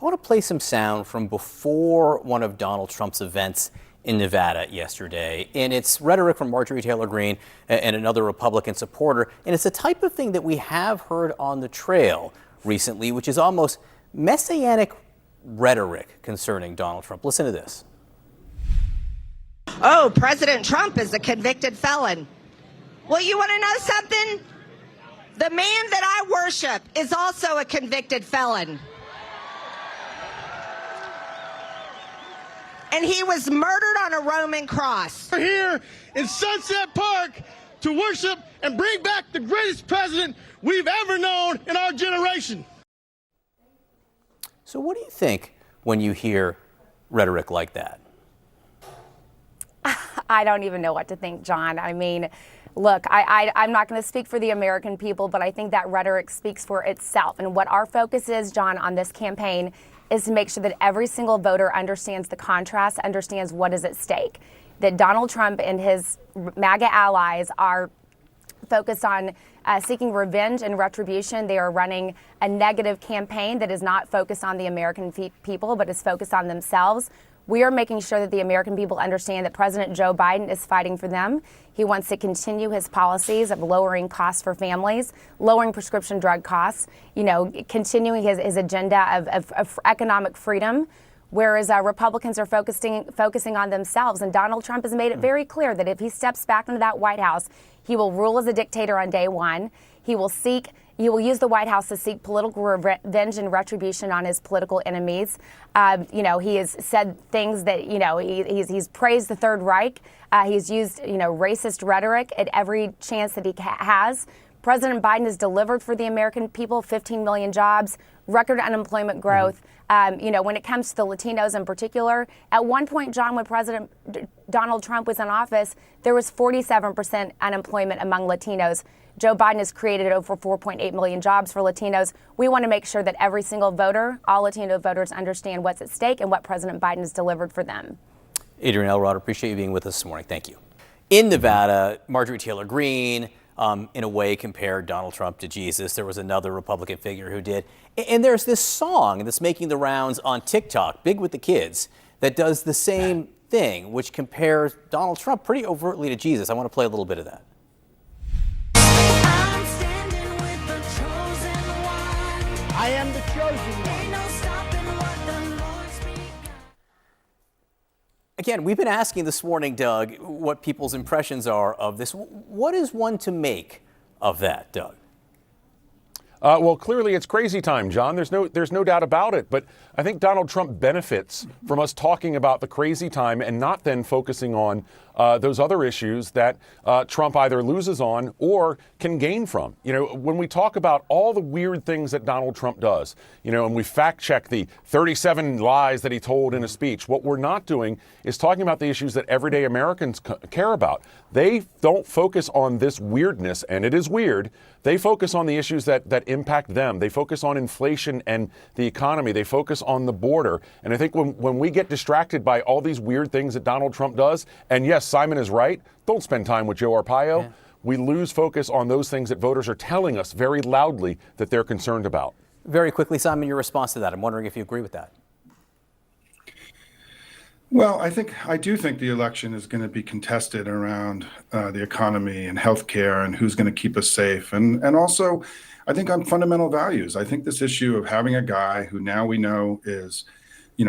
I want to play some sound from before one of Donald Trump's events in Nevada yesterday. And it's rhetoric from Marjorie Taylor Greene and another Republican supporter. And it's the type of thing that we have heard on the trail recently, which is almost messianic rhetoric concerning Donald Trump. Listen to this. Oh, President Trump is a convicted felon. Well, you want to know something? The man that I worship is also a convicted felon. And he was murdered on a Roman cross. We're here in Sunset Park to worship and bring back the greatest president we've ever known in our generation. So what do you think when you hear rhetoric like that? I don't even know what to think, John. I mean, look, I'm not going to speak for the American people, but I think that rhetoric speaks for itself. And what our focus is, John, on this campaign is to make sure that every single voter understands the contrast, understands what is at stake, that Donald Trump and his MAGA allies are focused on seeking revenge and retribution. They are running a negative campaign that is not focused on the American people, but is focused on themselves. We are making sure that the American people understand that President Joe Biden is fighting for them. He wants to continue his policies of lowering costs for families, lowering prescription drug costs, continuing his agenda of economic freedom, whereas Republicans are focusing on themselves. And Donald Trump has made it very clear that if he steps back into that White House, he will rule as a dictator on day one. He will use the White House to seek political revenge and retribution on his political enemies. He has said things that, he's praised the Third Reich. He's used, racist rhetoric at every chance that he has. President Biden has delivered for the American people 15 million jobs, record unemployment growth. When it comes to the Latinos in particular, at one point, John, when President Donald Trump was in office, there was 47% unemployment among Latinos. Joe Biden has created over 4.8 million jobs for Latinos. We want to make sure that every single voter, all Latino voters, understand what's at stake and what President Biden has delivered for them. Adrienne Elrod, appreciate you being with us this morning. Thank you. In Nevada, Marjorie Taylor Greene, in a way, compared Donald Trump to Jesus. There was another Republican figure who did. And there's this song that's making the rounds on TikTok, big with the kids, that does the same thing, which compares Donald Trump pretty overtly to Jesus. I want to play a little bit of that. I am the chosen one. Again, we've been asking this morning, Doug, what people's impressions are of this. What is one to make of that, Doug? Well, clearly it's crazy time, John. There's no doubt about it. But I think Donald Trump benefits from us talking about the crazy time and not then focusing on those other issues that Trump either loses on or can gain from. When we talk about all the weird things that Donald Trump does, and we fact check the 37 lies that he told in a speech, what we're not doing is talking about the issues that everyday Americans care about. They don't focus on this weirdness, and it is weird. They focus on the issues that impact them. They focus on inflation and the economy. They focus on the border. And I think when we get distracted by all these weird things that Donald Trump does, and yes, Simon is right, don't spend time with Joe Arpaio. Yeah. We lose focus on those things that voters are telling us very loudly that they're concerned about. Very quickly, Simon, your response to that. I'm wondering if you agree with that. Well, I do think the election is going to be contested around the economy and healthcare and who's going to keep us safe. And also, I think on fundamental values. I think this issue of having a guy who now we know is,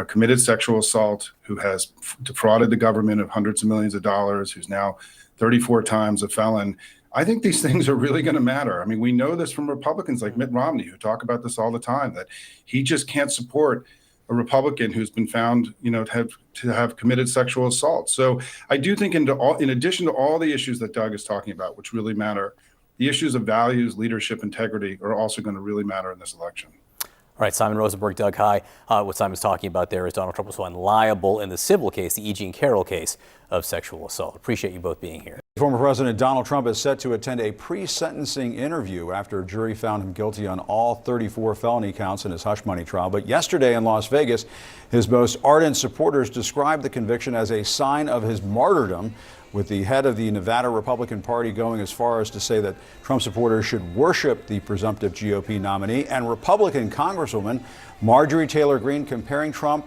committed sexual assault, who has defrauded the government of hundreds of millions of dollars, who's now 34 times a felon. I think these things are really going to matter. I mean, we know this from Republicans like Mitt Romney, who talk about this all the time, that he just can't support a Republican who's been found, to have committed sexual assault. So I do think in addition to all the issues that Doug is talking about, which really matter, the issues of values, leadership, integrity are also going to really matter in this election. All right, Simon Rosenberg, Doug High. What Simon's talking about there is Donald Trump was found liable in the civil case, the E. Jean Carroll case of sexual assault. Appreciate you both being here. Former President Donald Trump is set to attend a pre-sentencing interview after a jury found him guilty on all 34 felony counts in his hush money trial. But yesterday in Las Vegas, his most ardent supporters described the conviction as a sign of his martyrdom, with the head of the Nevada Republican Party going as far as to say that Trump supporters should worship the presumptive GOP nominee, and Republican Congresswoman Marjorie Taylor Greene comparing Trump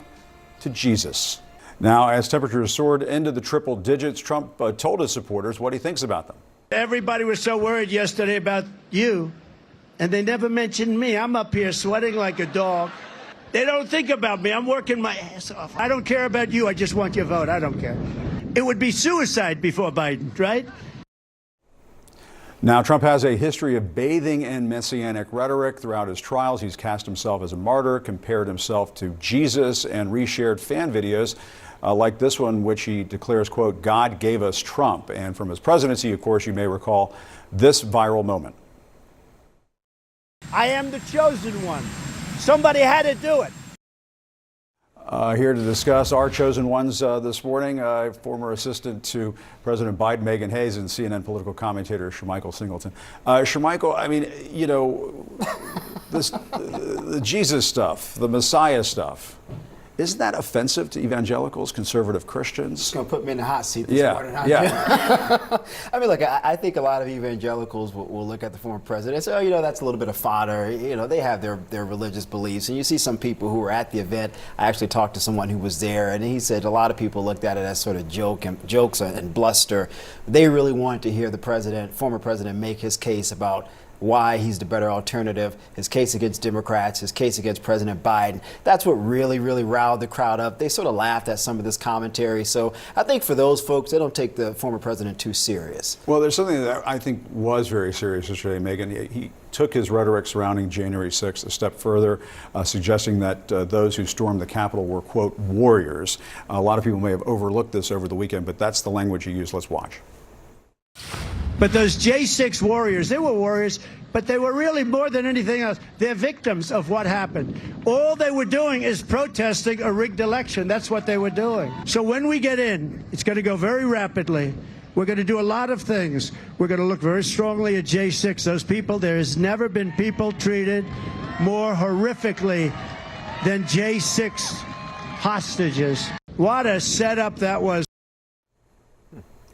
to Jesus. Now, as temperatures soared into the triple digits, Trump told his supporters what he thinks about them. Everybody was so worried yesterday about you, and they never mentioned me. I'm up here sweating like a dog. They don't think about me. I'm working my ass off. I don't care about you. I just want your vote. I don't care. It would be suicide before Biden, right? Now, Trump has a history of bathing in messianic rhetoric throughout his trials. He's cast himself as a martyr, compared himself to Jesus, and reshared fan videos like this one, which he declares, quote, "God gave us Trump." And from his presidency, of course, you may recall this viral moment. I am the chosen one. Somebody had to do it. Here to discuss our chosen ones this morning, former assistant to President Biden, Megan Hayes, and CNN political commentator Shermichael Singleton. Shermichael, I mean, you know, the Jesus stuff, the Messiah stuff, isn't that offensive to evangelicals, conservative Christians? It's going to put me in the hot seat this morning. Yeah. I mean, look, I think a lot of evangelicals will look at the former president and say, oh, you know, that's a little bit of fodder. You know, they have their religious beliefs. And you see some people who were at the event. I actually talked to someone who was there, and he said a lot of people looked at it as sort of jokes and bluster. They really wanted to hear the former president, make his case about why he's the better alternative, his case against Democrats, his case against President Biden. That's what really, really riled the crowd up. They sort of laughed at some of this commentary. So I think for those folks, they don't take the former president too serious. Well, there's something that I think was very serious yesterday, Megan. He took his rhetoric surrounding January 6th a step further, suggesting that those who stormed the Capitol were, quote, warriors. A lot of people may have overlooked this over the weekend, but that's the language he used. Let's watch. But those J6 warriors, they were warriors, but they were really more than anything else. They're victims of what happened. All they were doing is protesting a rigged election. That's what they were doing. So when we get in, it's going to go very rapidly. We're going to do a lot of things. We're going to look very strongly at J6. Those people, there has never been people treated more horrifically than J6 hostages. What a setup that was.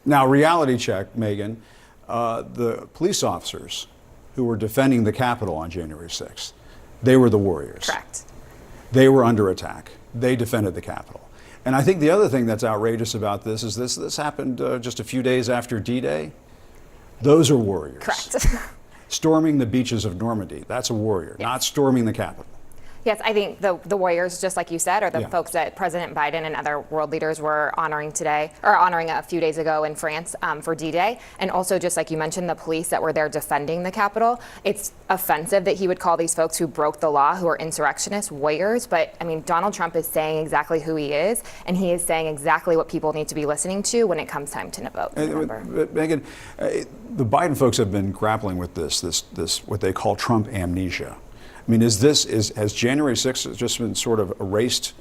Now, reality check, Megan. The police officers who were defending the Capitol on January 6th, they were the warriors. Correct. They were under attack. They defended the Capitol. And I think the other thing that's outrageous about this is this happened just a few days after D-Day. Those are warriors. Correct. Storming the beaches of Normandy, that's a warrior, not storming the Capitol. Yes, I think the warriors, just like you said, are the Yeah. folks that President Biden and other world leaders were honoring today, or honoring a few days ago in France for D-Day. And also, just like you mentioned, the police that were there defending the Capitol. It's offensive that he would call these folks who broke the law, who are insurrectionists, warriors. But I mean, Donald Trump is saying exactly who he is, and he is saying exactly what people need to be listening to when it comes time to vote in November. But Megan, the Biden folks have been grappling with this what they call Trump amnesia. I mean, has January 6th just been sort of erased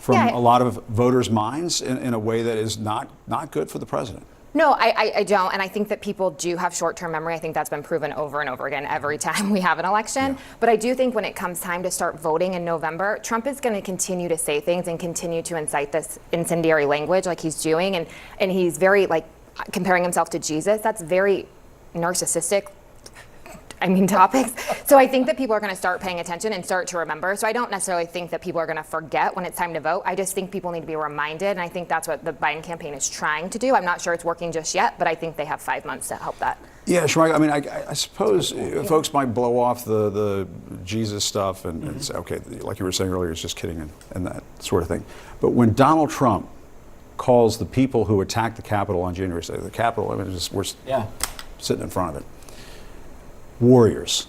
from a lot of voters' minds in a way that is not good for the president? No, I don't. And I think that people do have short-term memory. I think that's been proven over and over again every time we have an election. Yeah. But I do think when it comes time to start voting in November, Trump is going to continue to say things and continue to incite this incendiary language like he's doing. And he's very, like, comparing himself to Jesus. That's very narcissistic topics. So I think that people are going to start paying attention and start to remember. So I don't necessarily think that people are going to forget when it's time to vote. I just think people need to be reminded. And I think that's what the Biden campaign is trying to do. I'm not sure it's working just yet, but I think they have 5 months to help that. Yeah, Shermichael, I mean, I suppose folks might blow off the Jesus stuff and say, okay, like you were saying earlier, it's just kidding and that sort of thing. But when Donald Trump calls the people who attacked the Capitol on January 6th, the Capitol, I mean, we're sitting in front of it. Warriors.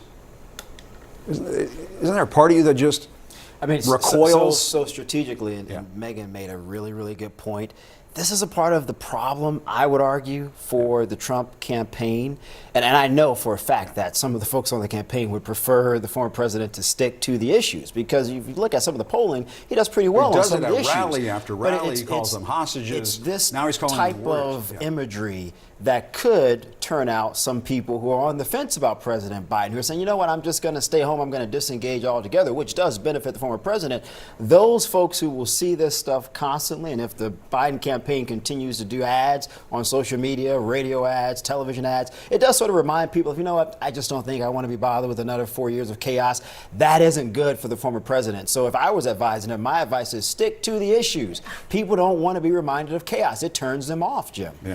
Isn't there a part of you that just recoils? So strategically, and Megan made a really, really good point. this is a part of the problem, I would argue, for the Trump campaign. And I know for a fact that some of the folks on the campaign would prefer the former president to stick to the issues, because if you look at some of the polling, he does pretty well on some of the issues. He does it at rally after rally. He calls them hostages. It's this now he's calling type them warriors. of imagery that could turn out some people who are on the fence about President Biden, who are saying, you know what, I'm just going to stay home, I'm going to disengage altogether, which does benefit the former president. Those folks who will see this stuff constantly, and if the Biden campaign continues to do ads on social media, radio ads, television ads, it does sort of remind people, you know what, I just don't think I want to be bothered with another 4 years of chaos. That isn't good for the former president. So if I was advising him, my advice is stick to the issues. People don't want to be reminded of chaos. It turns them off, Jim. Yeah.